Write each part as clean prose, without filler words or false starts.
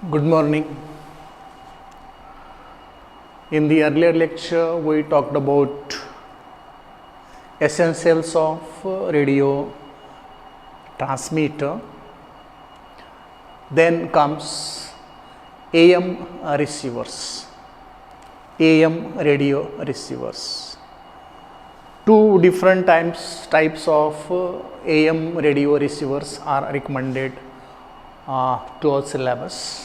Good morning. In the earlier lecture, we talked about essentials of radio transmitter. Then comes AM receivers, AM radio receivers. Two different types of AM radio receivers are recommended to our syllabus.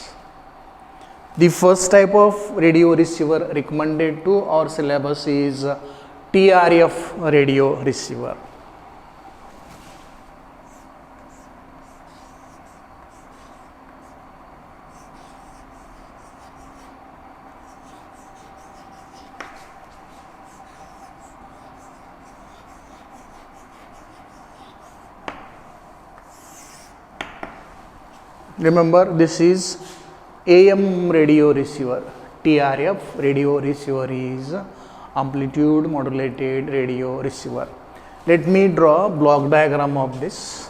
The first type of radio receiver recommended to our syllabus is TRF radio receiver. Remember, this is AM radio receiver. TRF radio receiver is amplitude modulated radio receiver. Let me draw a block diagram of this.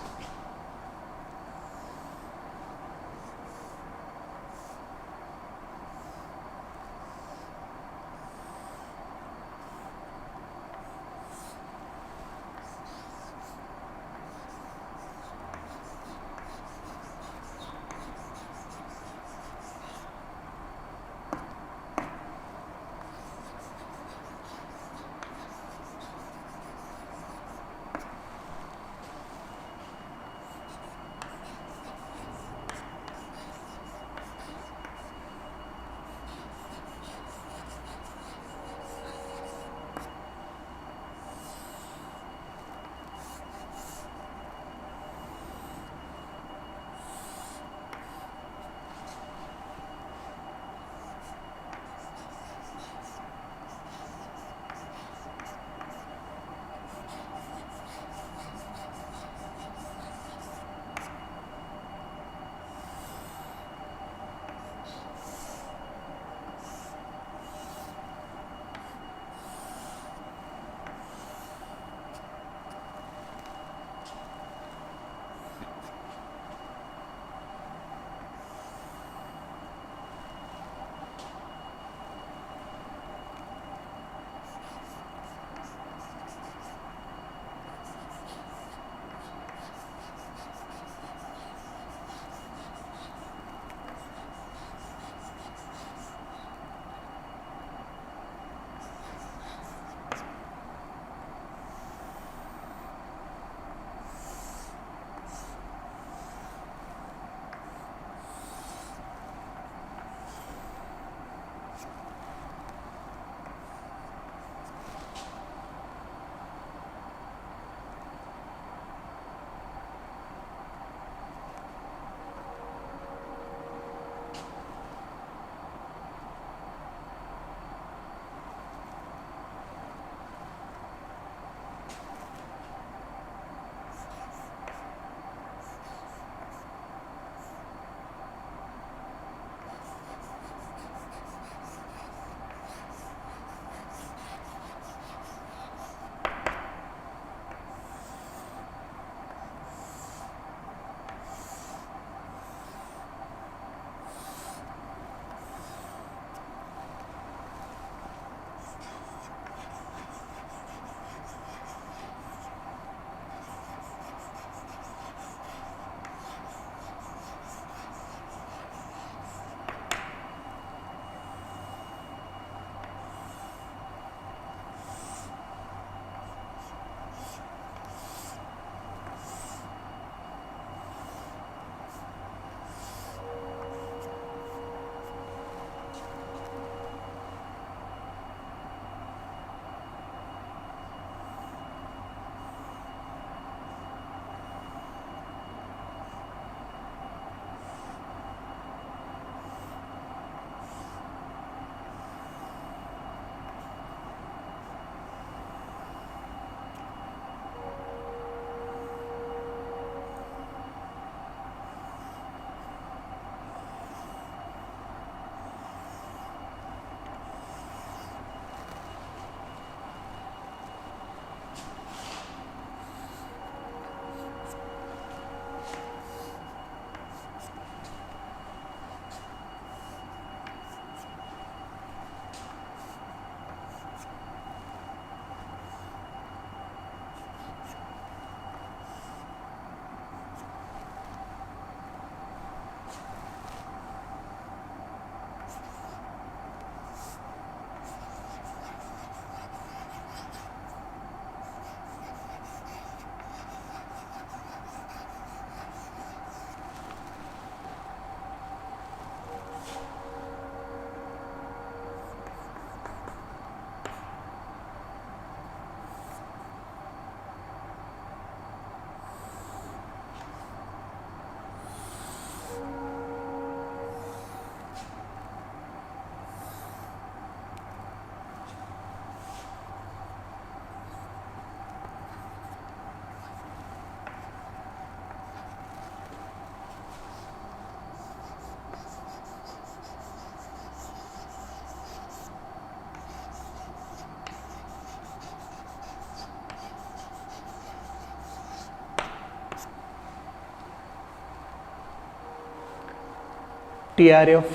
TRF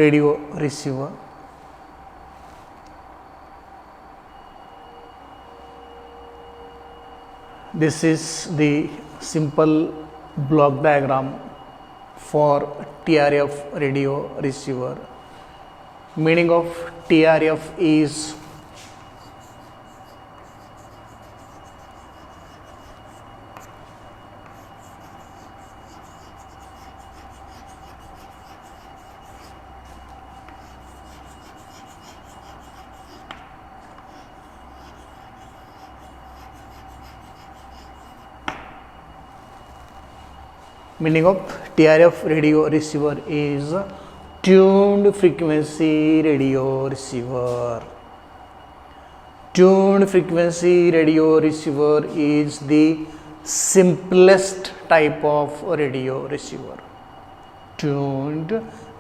radio receiver. This is the simple block diagram for TRF radio receiver. Meaning of TRF is TRF radio receiver is tuned frequency radio receiver. Tuned frequency radio receiver is the simplest type of radio receiver. Tuned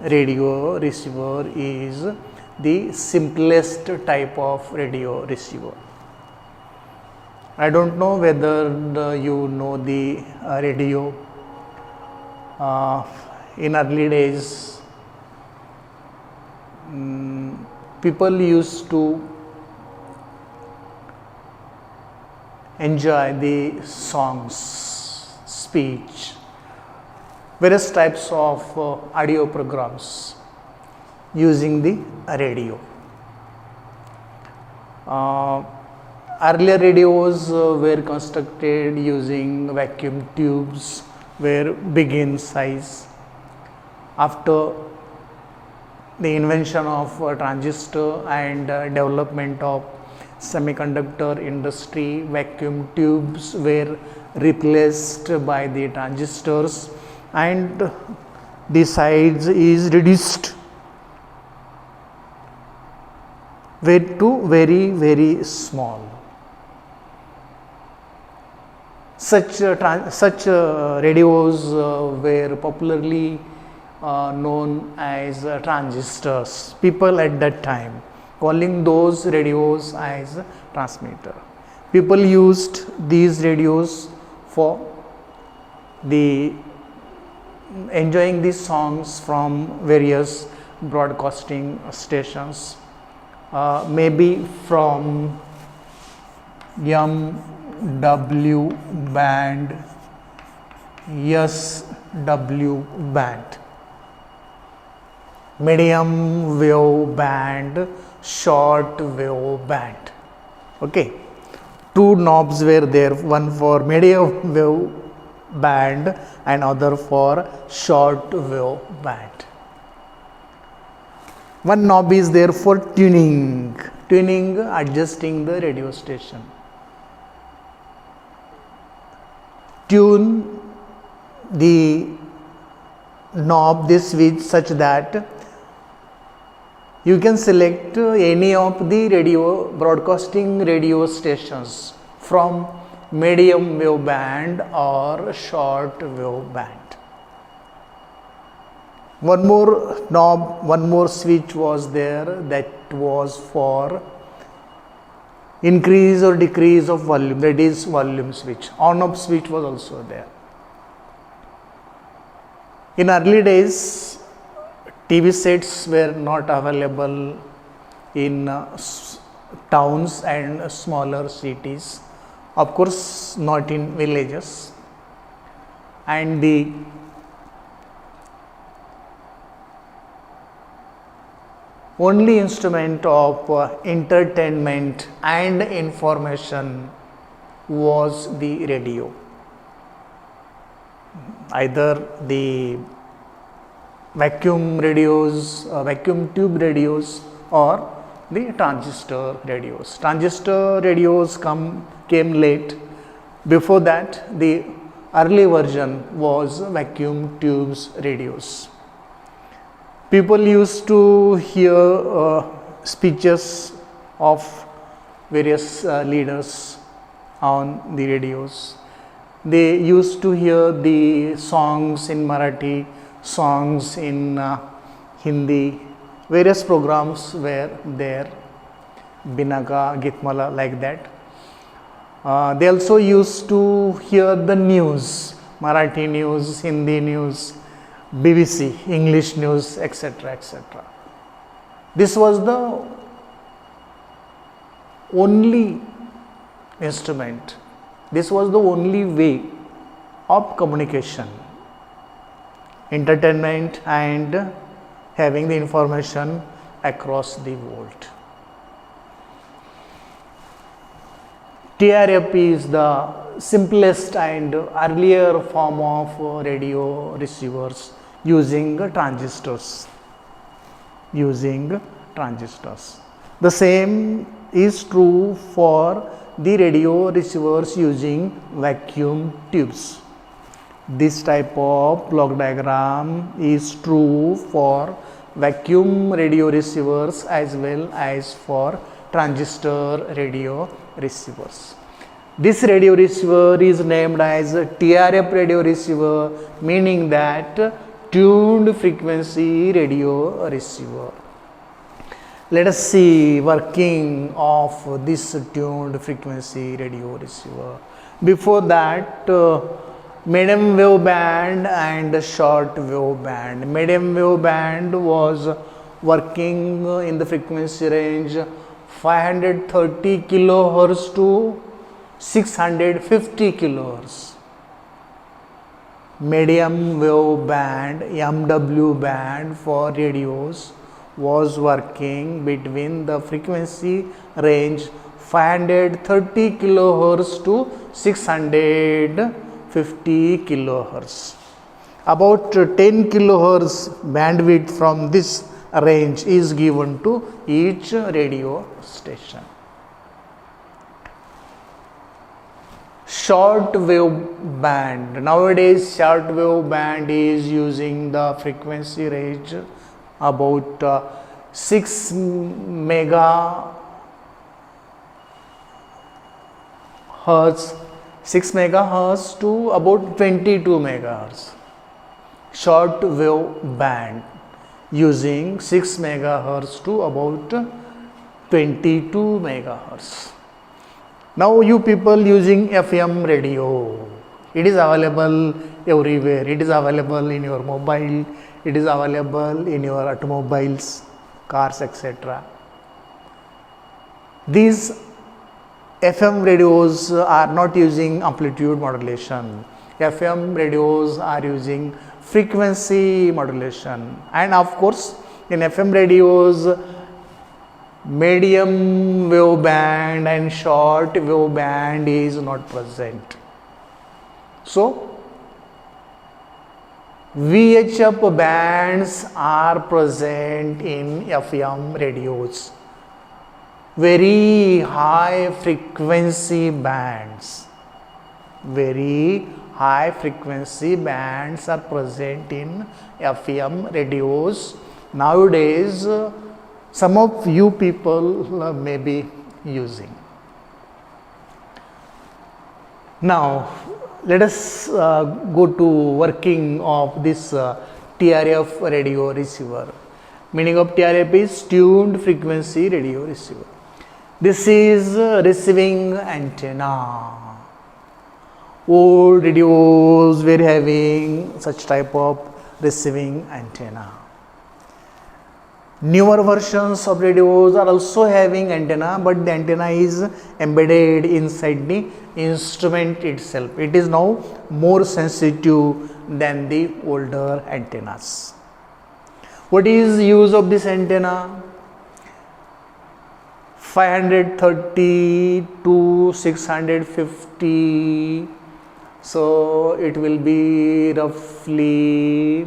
radio receiver is the simplest type of radio receiver. I don't know whether you know the radio. In early days, people used to enjoy the songs, speech, various types of audio programs using the radio. Earlier radios were constructed using vacuum tubes, were big in size. After the invention of transistor and development of semiconductor industry, vacuum tubes were replaced by the transistors and the size is reduced to very, very small. Such radios were popularly known as transistors. People at that time calling those radios as transmitter. People used these radios for the enjoying these songs from various broadcasting stations, maybe from W band, SW band, medium wave band, short wave band. Okay, two knobs were there, one for medium wave band and other for short wave band. One knob is there for tuning, adjusting the radio station. Tune the knob, this switch, such that you can select any of the broadcasting radio stations from medium wave band or short wave band. One more knob, one more switch was there, that was for increase or decrease of volume, that is volume switch. On off switch was also there. In early days, TV sets were not available in towns and smaller cities, of course not in villages, and the only instrument of entertainment and information was the radio. Either the vacuum radios, vacuum tube radios, or the transistor radios. Transistor radios came late. Before that, the early version was vacuum tubes radios. People used to hear speeches of various leaders on the radios. They used to hear the songs in Marathi, songs in Hindi. Various programs were there, Binaka, Gitmala, like that. They also used to hear the news, Marathi news, Hindi news, BBC, English news, etc., etc. This was the only instrument, this was the only way of communication, entertainment and having the information across the world. TRF is the simplest and earlier form of radio receivers using transistors. The same is true for the radio receivers using vacuum tubes. This type of block diagram is true for vacuum radio receivers as well as for transistor radio receivers. This radio receiver is named as TRF radio receiver, meaning that tuned frequency radio receiver. Let us see working of this tuned frequency radio receiver. Before that, medium wave band and short wave band. Medium wave band was working in the frequency range 530 kilohertz to 650 kilohertz. Medium wave band, MW band for radios was working between the frequency range 530 kilohertz to 650 kilohertz. About 10 kilohertz bandwidth from this range is given to each radio station. Short wave band. Nowadays, short wave band is using the frequency range about 6 megahertz to about 22 megahertz. Short wave band using 6 megahertz to about 22 megahertz. Now you people using FM radio, it is available everywhere. It is available in your mobile, it is available in your automobiles, cars, etc. These FM radios are not using amplitude modulation. FM radios are using frequency modulation, and of course in FM radios medium wave band and short wave band is not present. So VHF bands are present in FM radios. Very high frequency bands. Very high frequency bands are present in FM radios. Nowadays, some of you people may be using. Now, let us go to working of this TRF radio receiver. Meaning of TRF is tuned frequency radio receiver. This is receiving antenna. Old radios were having such type of receiving antenna. Newer versions of radios are also having antenna, but the antenna is embedded inside the instrument itself. It is now more sensitive than the older antennas. What is use of this antenna? 530 to 650, so it will be roughly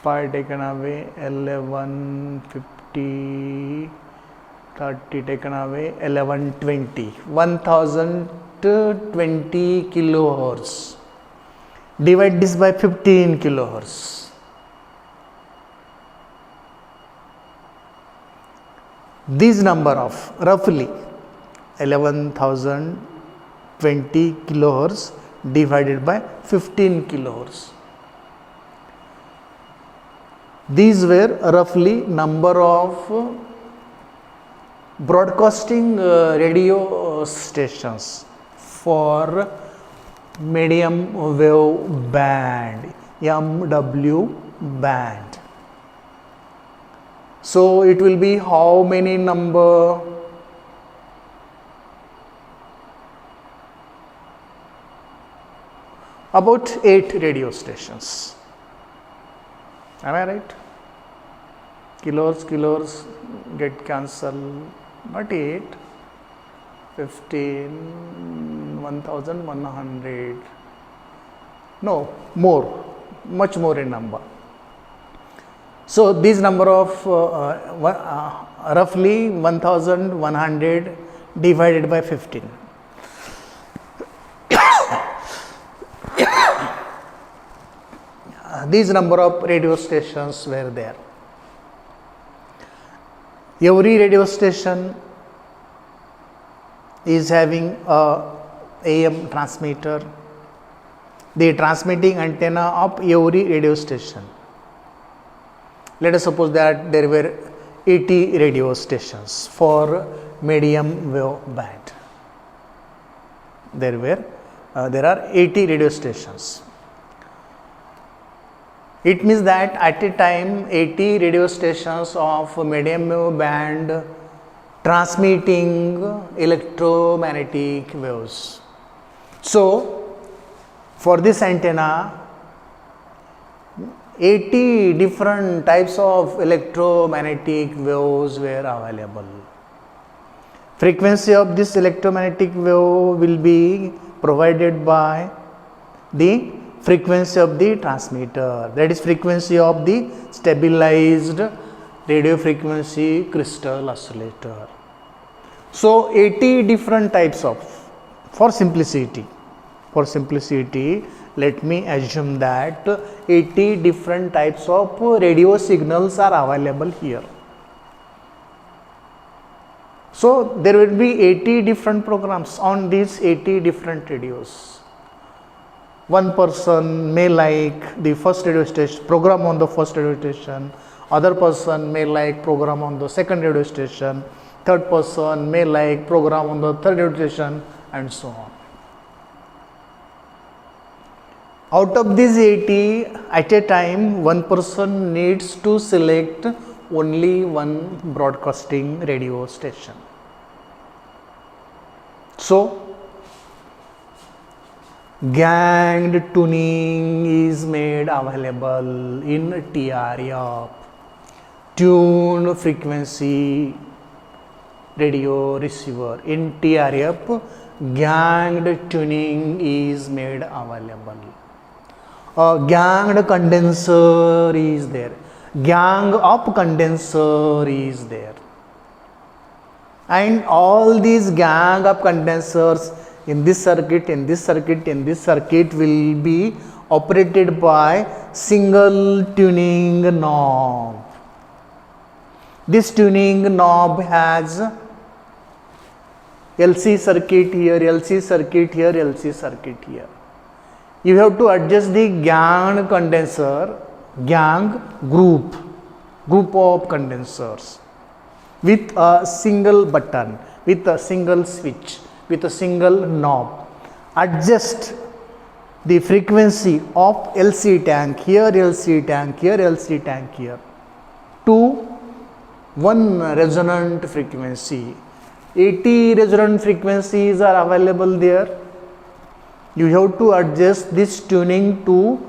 5 taken away, 1150, 30 taken away, 1120, 1020 kilohertz. Divide this by 15 kilohertz. This number of roughly 11,020 kilohertz divided by 15 kilohertz. These were roughly number of broadcasting radio stations for medium wave band, MW band. So it will be how many number? About 8 radio stations. Am I right? Kilohertz get cancelled, not 8, 15, 1100, no, more, much more in number. So this number of roughly 1100 divided by 15. These number of radio stations were there. Every radio station is having a AM transmitter, the transmitting antenna of every radio station. Let us suppose that there were 80 radio stations for medium wave band. There are 80 radio stations. It means that at a time 80 radio stations of medium wave band transmitting electromagnetic waves. So for this antenna 80 different types of electromagnetic waves were available. Frequency of this electromagnetic wave will be provided by the frequency of the transmitter, that is frequency of the stabilized radio frequency crystal oscillator. So 80 different types of, for simplicity, let me assume that 80 different types of radio signals are available here. So there will be 80 different programs on these 80 different radios. One person may like the first radio station, program on the first radio station, other person may like program on the second radio station, third person may like program on the third radio station, and so on. Out of these 80, at a time one person needs to select only one broadcasting radio station. So ganged tuning is made available in TRF, tuned frequency radio receiver. In TRF, ganged tuning is made available. A ganged condenser is there, gang up condenser is there, and all these gang up condensers in this circuit will be operated by single tuning knob. This tuning knob has LC circuit here, LC circuit here, LC circuit here. You have to adjust the gang condenser, gang group of condensers with a single button, with a single switch, with a single knob. Adjust the frequency of LC tank here, LC tank here, LC tank here to one resonant frequency. 80 resonant frequencies are available there. You have to adjust this tuning to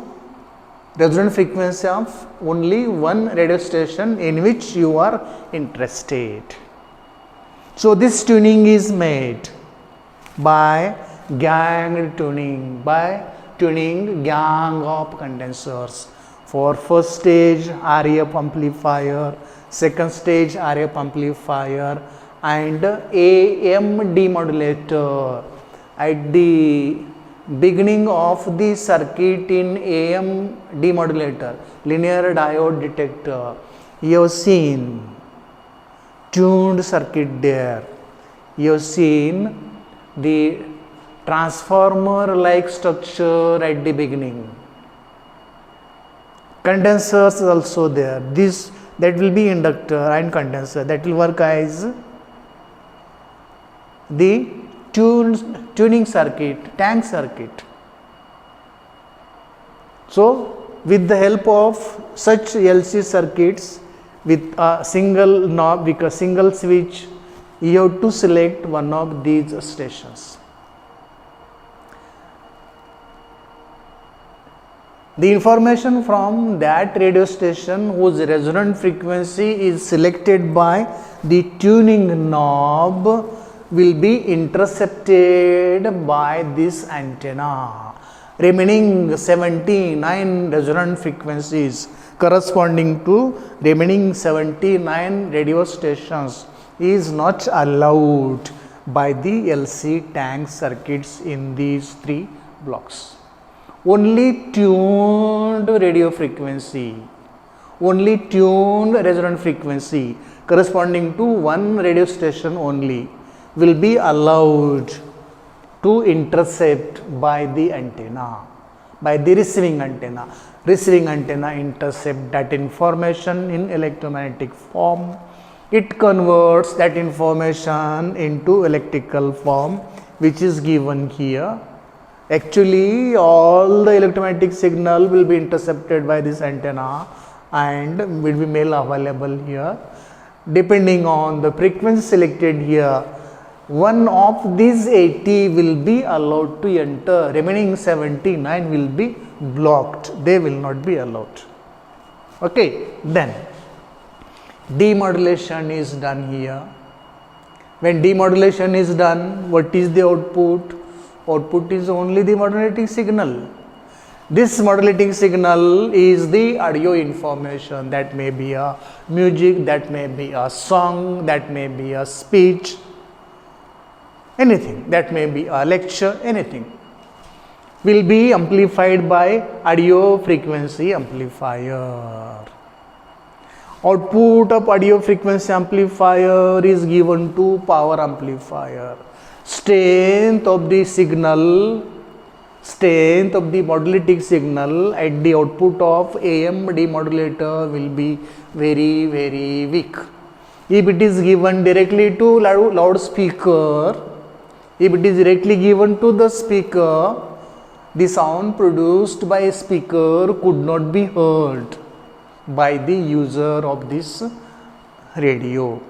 resonant frequency of only one radio station in which you are interested. So this tuning is made by ganged tuning, by tuning gang of condensers for first stage RF amplifier, second stage RF amplifier, and AM demodulator. At the beginning of the circuit in AM demodulator, linear diode detector, you have seen tuned circuit there. You have seen the transformer like structure at the beginning. Condensers is also there. That will be inductor and condenser, that will work as the tuning circuit, tank circuit. So, with the help of such LC circuits with a single knob, with a single switch, you have to select one of these stations. The information from that radio station whose resonant frequency is selected by the tuning knob will be intercepted by this antenna. Remaining 79 resonant frequencies corresponding to remaining 79 radio stations is not allowed by the LC tank circuits in these three blocks. Only tuned radio frequency, only tuned resonant frequency corresponding to one radio station only will be allowed to intercept by the antenna, by the receiving antenna. Receiving antenna intercept that information in electromagnetic form. It converts that information into electrical form, which is given here. Actually, all the electromagnetic signal will be intercepted by this antenna and will be made available here. Depending on the frequency selected here, one of these 80 will be allowed to enter, remaining 79 will be blocked, they will not be allowed. Okay, then demodulation is done here. When demodulation is done, what is the output? Output is only the modulating signal. This modulating signal is the audio information, that may be a music, that may be a song, that may be a speech, anything, that may be a lecture, anything will be amplified by audio frequency amplifier. Output of audio frequency amplifier is given to power amplifier. Strength of the signal, strength of the modulating signal at the output of AM demodulator will be very, very weak. If it is given directly to loudspeaker, if it is directly given to the speaker, the sound produced by a speaker could not be heard by the user of this radio,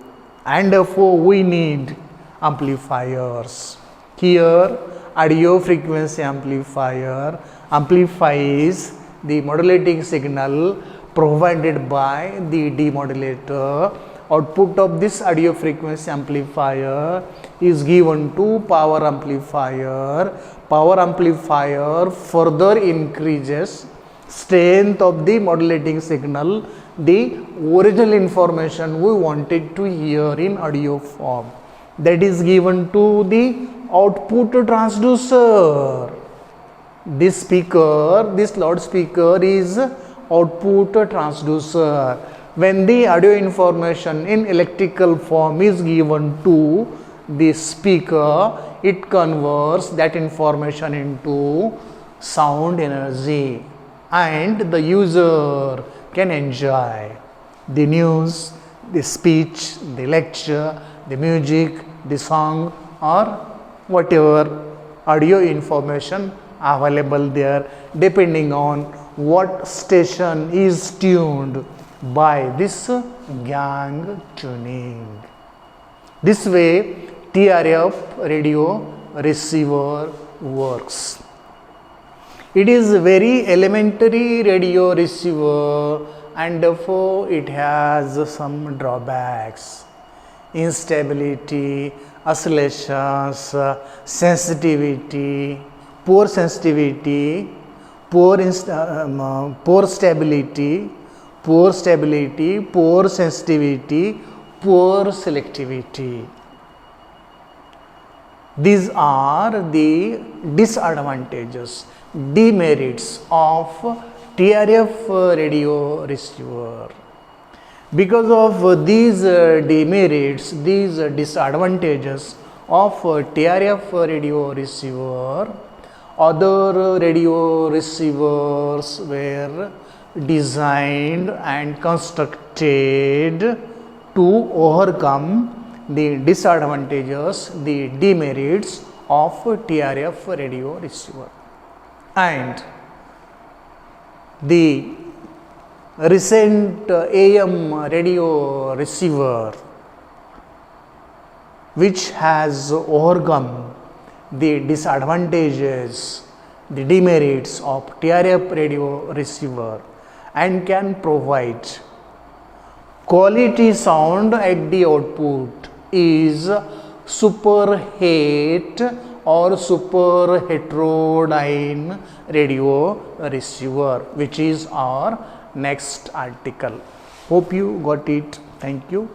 and therefore we need amplifiers. Here audio frequency amplifier amplifies the modulating signal provided by the demodulator. Output of this audio frequency amplifier is given to power amplifier. Power amplifier further increases strength of the modulating signal, the original information we wanted to hear in audio form, that is given to the output transducer. This speaker, this loudspeaker is output transducer. When the audio information in electrical form is given to the speaker, it converts that information into sound energy and the user can enjoy the news, the speech, the lecture, the music, the song, or whatever audio information available there, depending on what station is tuned by this gang tuning. This way TRF radio receiver works. It is a very elementary radio receiver and therefore it has some drawbacks: instability, oscillations, sensitivity, poor sensitivity, poor stability, poor sensitivity, poor selectivity. These are the disadvantages, demerits of TRF radio receiver. Because of these demerits, these disadvantages of TRF radio receiver, other radio receivers were designed and constructed to overcome the disadvantages, the demerits of TRF radio receiver. And The recent AM radio receiver, which has overcome the disadvantages, the demerits of TRF radio receiver and can provide quality sound at the output, is super HET or super heterodyne radio receiver, which is our next article. Hope you got it. Thank you.